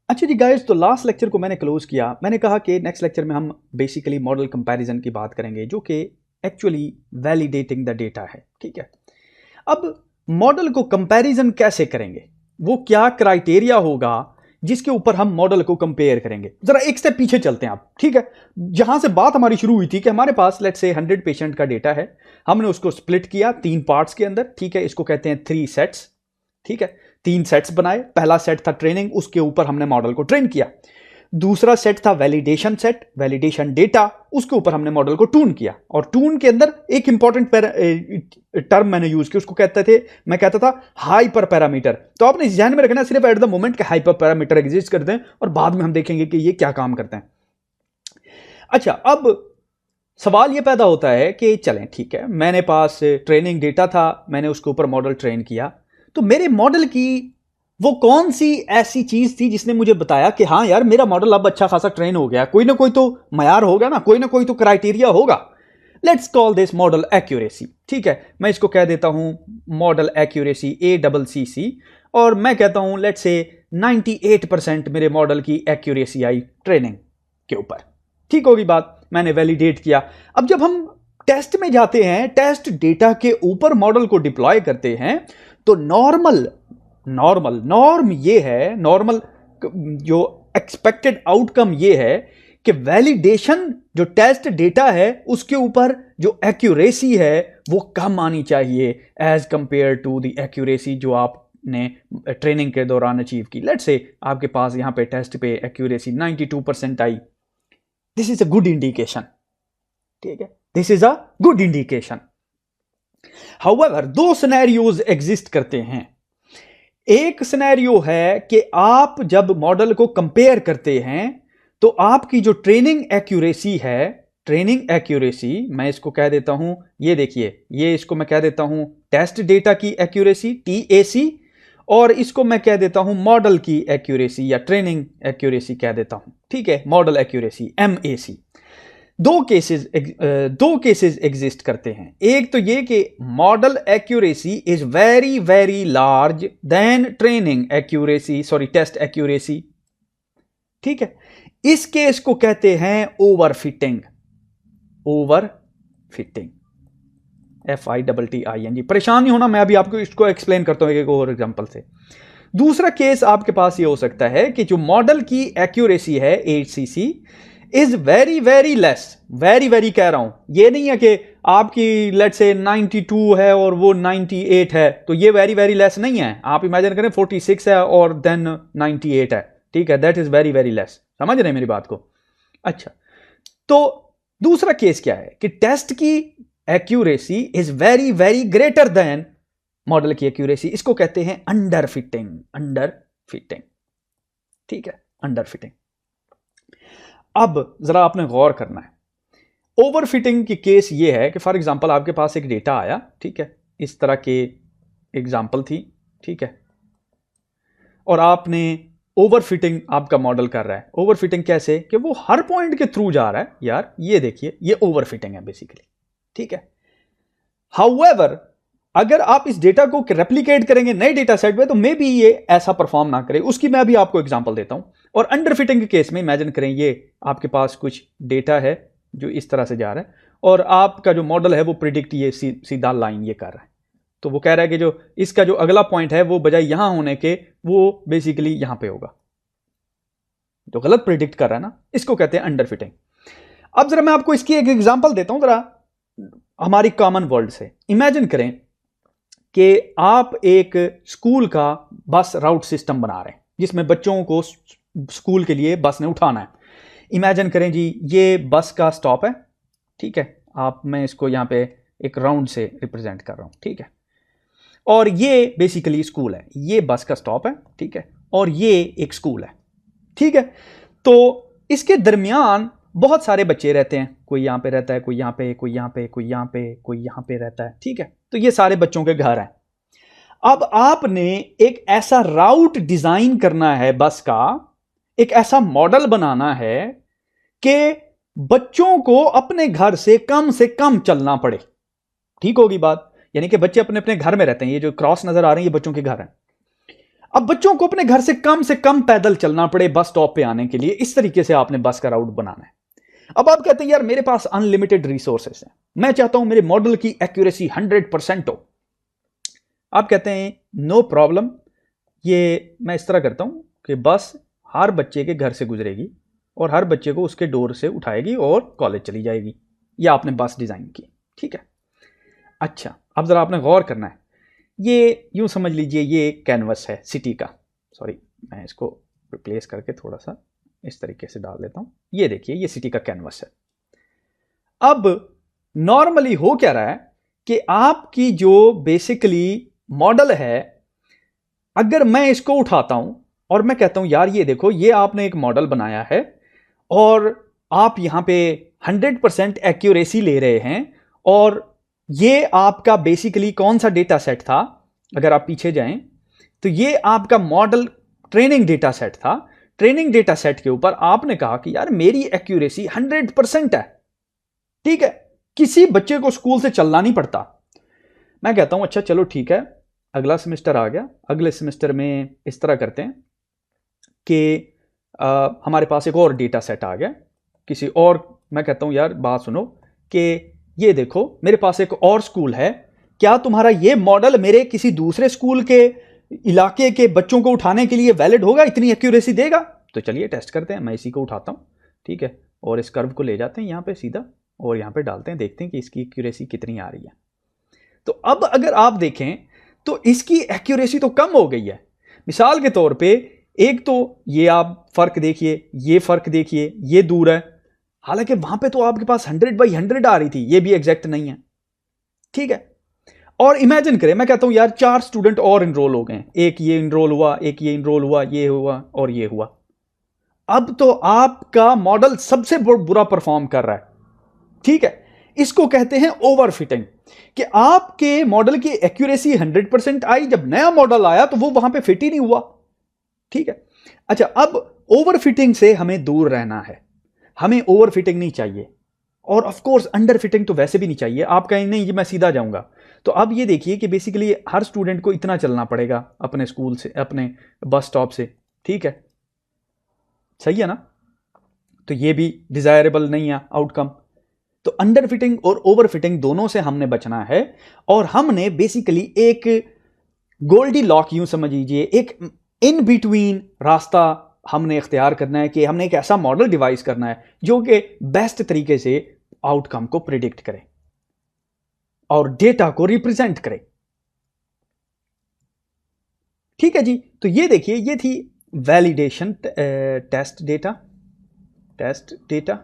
अच्छा जी गाइस, तो last lecture को मैंने क्लोज किया। मैंने कहा कि नेक्स्ट लेक्चर में हम बेसिकली मॉडल कंपैरिजन की बात करेंगे, जो कि एक्चुअली वैलिडेटिंग द डेटा है। ठीक है, अब मॉडल को कंपैरिजन कैसे करेंगे, वो क्या क्राइटेरिया होगा जिसके ऊपर हम मॉडल को कंपेयर करेंगे। जरा एक स्टेप पीछे चलते हैं आप। ठीक है, जहां से बात हमारी शुरू हुई थी कि हमारे पास लेट्स से 100 पेशेंट का डेटा है, हमने उसको स्प्लिट किया 3 पार्ट्स के अंदर। ठीक है, इसको कहते हैं 3 सेट्स। ठीक है, 3 सेट्स बनाए। पहला सेट था ट्रेनिंग, उसके ऊपर हमने मॉडल को ट्रेन किया। दूसरा सेट था वैलिडेशन सेट, वैलिडेशन डेटा, उसके ऊपर हमने मॉडल को ट्यून किया। और ट्यून के अंदर एक इंपॉर्टेंट टर्म मैंने यूज किया, उसको मैं कहता था हाइपर पैरामीटर। तो आपने ध्यान में रखना सिर्फ एट द मोमेंट के हाइपर पैरामीटर एग्जिस्ट करते हैं, और बाद में हम देखेंगे कि ये क्या काम करते हैं। अच्छा, अब सवाल ये पैदा होता है कि चलें ठीक है, मैंने पास ट्रेनिंग डेटा था, मैंने उसके ऊपर मॉडल ट्रेन किया, तो मेरे मॉडल की वो कौन सी ऐसी चीज थी जिसने मुझे बताया कि हाँ यार, मेरा मॉडल अब अच्छा खासा ट्रेन हो गया। कोई ना कोई तो मयार होगा ना, कोई ना कोई तो क्राइटेरिया होगा। Let's call this model accuracy. ठीक है, मैं इसको कह देता हूं मॉडल एक्यूरेसी ACCC, और मैं कहता हूं लेट्स से 98% मेरे मॉडल की एक्यूरेसी आई ट्रेनिंग के ऊपर। ठीक होगी बात, मैंने वैलिडेट किया। अब जब हम टेस्ट में जाते हैं, टेस्ट डेटा के ऊपर मॉडल को डिप्लॉय करते हैं, तो नॉर्म ये है, नॉर्मल जो एक्सपेक्टेड आउटकम ये है कि वैलिडेशन जो टेस्ट डेटा है उसके ऊपर जो एक्यूरेसी है वो कम आनी चाहिए as compared to the accuracy जो आपने ट्रेनिंग के दौरान अचीव की। लेट्स से आपके पास यहां पे टेस्ट पे accuracy 92% I. This is a good indication. ठीक है, this is a good indication. However, 2 scenarios exist करते हैं। एक सिनेरियो है कि आप जब मॉडल को कंपेयर करते हैं तो आपकी जो ट्रेनिंग एक्यूरेसी है, ट्रेनिंग एक्यूरेसी मैं इसको कह देता हूं, ये देखिए, ये इसको मैं कह देता हूं टेस्ट डेटा की एक्यूरेसी TAC, और इसको मैं कह देता हूं मॉडल की एक्यूरेसी या ट्रेनिंग एक्यूरेसी कह देता हूं। ठीक है, मॉडल एक्यूरेसी MAC। दो केसेस एग्जिस्ट करते हैं। एक तो ये कि model accuracy is very very large then training accuracy, sorry test accuracy. ठीक है, इस केस को कहते हैं ओवरफिटिंग। Overfitting, FITTING। परेशान नहीं होना, मैं अभी आपको इसको एक्सप्लेन करता हूं एक और एग्जांपल से। दूसरा केस आपके पास ये हो सकता है कि जो मॉडल की एक्यूरेसी है HCC is very very less. Very very कह रहा हूं, ये नहीं है कि आपकी लेट्स से 92 है और वो 98 है, तो ये वेरी वेरी लेस नहीं है। आप इमेजिन करें 46 है और देन 98 है। ठीक है, that is very very less. समझ रहे हैं मेरी बात को? अच्छा, तो दूसरा केस क्या है कि टेस्ट की accuracy is very very greater than model की एक्यूरेसी। इसको कहते हैं अंडर फिटिंग। अंडर फिटिंग, ठीक है, अंडर फिटिंग। अब जरा आपने गौर करना है, ओवरफिटिंग की केस ये है कि फॉर एग्जांपल आपके पास एक डेटा आया, ठीक है, इस तरह के एग्जांपल थी, ठीक है, और आपने ओवरफिटिंग आपका मॉडल कर रहा है। ओवरफिटिंग कैसे कि वो हर पॉइंट के थ्रू जा रहा है। यार ये देखिए, ये ओवरफिटिंग है बेसिकली। ठीक है, हाउएवर अगर आप इस डेटा को रेप्लिकेट करेंगे नए डेटा सेट में तो मे बी ये ऐसा परफॉर्म ना करे। उसकी मैं अभी आपको एग्जांपल देता हूं। और अंडरफिटिंग के केस में इमेजिन करें, ये आपके पास कुछ डेटा है जो इस तरह से जा रहा है, और आपका जो मॉडल है वो प्रिडिक्ट ये सीधा लाइन ये कर रहा है। तो वो कह रहा है कि जो इसका जो अगला पॉइंट है वो बजाय यहां होने के वो बेसिकली यहां पे होगा। जो गलत प्रिडिक्ट कर रहा है ना, इसको कहते हैं अंडरफिटिंग। अब जरा मैं आपको इसकी एक एग्जांपल देता हूं, जरा हमारी कॉमन वर्ल्ड से। इमेजिन करें कि आप एक स्कूल का बस राउट सिस्टम बना रहे हैं जिसमें बच्चों को स्कूल के लिए बस ने उठाना है। इमेजिन करें जी, ये बस का स्टॉप है, ठीक है, मैं इसको यहां पे एक राउंड से रिप्रेजेंट कर रहा हूं, ठीक है, और ये बेसिकली स्कूल है। ये बस का स्टॉप है, ठीक है, और ये एक स्कूल है, ठीक है। तो इसके दरमियान बहुत सारे बच्चे रहते हैं, कोई यहां पे रहता है, कोई यहां पे, कोई यहां पे, कोई यहां पे, कोई यहां पे रहता है, ठीक है। तो ये सारे बच्चों के घर हैं। अब आपने एक ऐसा राउट डिजाइन करना है बस का, एक ऐसा मॉडल बनाना है कि बच्चों को अपने घर से कम चलना पड़े। ठीक होगी बात? यानी कि बच्चे अपने अपने घर में रहते हैं। ये जो क्रॉस नजर आ रहे हैं ये बच्चों के घर हैं। अब बच्चों को अपने घर से कम पैदल चलना पड़े बस स्टॉप पे आने के लिए, इस तरीके से आपने बस का राउट बनाना है। अब आप कहते हैं यार मेरे पास अनलिमिटेड रिसोर्सेस हैं, मैं चाहता हूं मेरे मॉडल की एक्यूरेसी 100% हो। आप कहते हैं नो प्रॉब्लम, ये मैं इस तरह करता हूं कि बस हर बच्चे के घर से गुजरेगी और हर बच्चे को उसके डोर से उठाएगी और कॉलेज चली जाएगी। या आपने बस डिज़ाइन की, ठीक है। अच्छा, अब ज़रा आपने गौर करना है, ये यूं समझ लीजिए ये कैनवस है सिटी का। सॉरी, मैं इसको रिप्लेस करके थोड़ा सा इस तरीके से डाल देता हूं। ये देखिए ये सिटी का कैनवस है। अब नॉर्मली हो क्या रहा है कि आपकी जो बेसिकली मॉडल है, अगर मैं इसको उठाता हूं और मैं कहता हूं यार ये देखो ये आपने एक मॉडल बनाया है और आप यहां पे 100% एक्यूरेसी ले रहे हैं, और ये आपका बेसिकली कौन सा डेटा सेट था, अगर आप पीछे जाएं तो ये आपका मॉडल ट्रेनिंग डेटा सेट था। ट्रेनिंग डेटा सेट के ऊपर आपने कहा कि यार मेरी एक्यूरेसी 100% है, ठीक है, किसी बच्चे को स्कूल से चलना नहीं पड़ता। मैं कहता हूं अच्छा चलो ठीक है, अगला सेमेस्टर आ गया, अगले सेमेस्टर में इस तरह करते हैं कि हमारे पास एक और डेटा सेट आ गया किसी और। मैं कहता हूं यार बात सुनो कि ये देखो मेरे पास एक और स्कूल है, क्या तुम्हारा ये मॉडल मेरे किसी दूसरे स्कूल के इलाके के बच्चों को उठाने के लिए वैलिड होगा, इतनी एक्यूरेसी देगा? तो चलिए टेस्ट करते हैं। मैं इसी को उठाता हूं, ठीक है, और इस कर्व को ले जाते हैं यहां पे सीधा और यहां पे डालते हैं, देखते हैं कि इसकी एक्यूरेसी कितनी आ रही है। तो अब अगर आप देखें तो इसकी एक्यूरेसी तो कम हो गई है। मिसाल के तौर पे एक तो ये आप फर्क देखिए, ये फर्क देखिए, ये दूर है, हालांकि वहां पे तो आपके पास 100/100 आ रही थी, ये भी एग्जैक्ट नहीं है, ठीक है। और इमेजिन करें, मैं कहता हूं यार 4 स्टूडेंट और इनरोल हो गए, एक ये इनरोल हुआ, एक ये इनरोल हुआ, ये हुआ और ये हुआ। अब तो आपका मॉडल सबसे बुरा परफॉर्म कर रहा है, ठीक है। इसको कहते हैं ओवरफिटिंग, कि आपके मॉडल की एक्यूरेसी 100% आई, जब नया मॉडल आया तो वो वहां पे फिट ही नहीं हुआ, ठीक है। अच्छा, अब ओवरफिटिंग से हमें दूर रहना है, हमें ओवरफिटिंग नहीं चाहिए, और ऑफ कोर्स अंडर फिटिंग तो वैसे भी नहीं चाहिए। आप कहें नहीं ये मैं सीधा जाऊंगा, तो अब ये देखिए कि बेसिकली हर स्टूडेंट को इतना चलना पड़ेगा अपने स्कूल से, अपने बस स्टॉप से, ठीक है, सही है ना। तो ये भी डिजायरेबल नहीं है आउटकम। तो अंडर फिटिंग और ओवर फिटिंग दोनों से हमने बचना है, और हमने बेसिकली एक गोल्डी लॉक यूं समझ लीजिए, एक इन बिटवीन रास्ता हमने इख्तियार करना है कि हमने एक ऐसा मॉडल डिवाइस करना है जो कि बेस्ट तरीके से आउटकम को प्रिडिक्ट करे और डेटा को रिप्रेजेंट करे, ठीक है जी। तो ये देखिए ये थी वैलिडेशन टेस्ट डेटा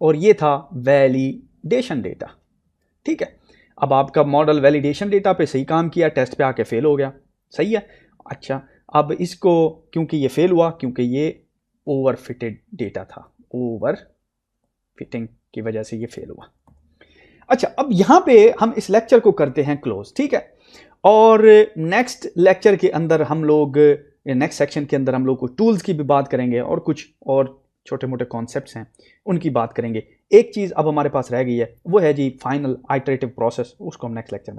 और ये था वैलिडेशन डेटा, ठीक है। अब आपका मॉडल वैलिडेशन डेटा पे सही काम किया, टेस्ट पे आके फेल हो गया, सही है। अच्छा, अब इसको क्योंकि ये फेल हुआ, क्योंकि ये ओवर फिटेड डेटा था, ओवर फिटिंग की वजह से ये फेल हुआ। अच्छा, अब यहां पे हम इस लेक्चर को करते हैं क्लोज, ठीक है। और नेक्स्ट लेक्चर के अंदर हम लोग, नेक्स्ट सेक्शन के अंदर हम लोग कुछ टूल्स की भी बात करेंगे और कुछ और छोटे मोटे कॉन्सेप्ट्स हैं उनकी बात करेंगे। एक चीज़ अब हमारे पास रह गई है, वो है जी फाइनल आइटरेटिव प्रोसेस, उसको हम नेक्स्ट लेक्चर में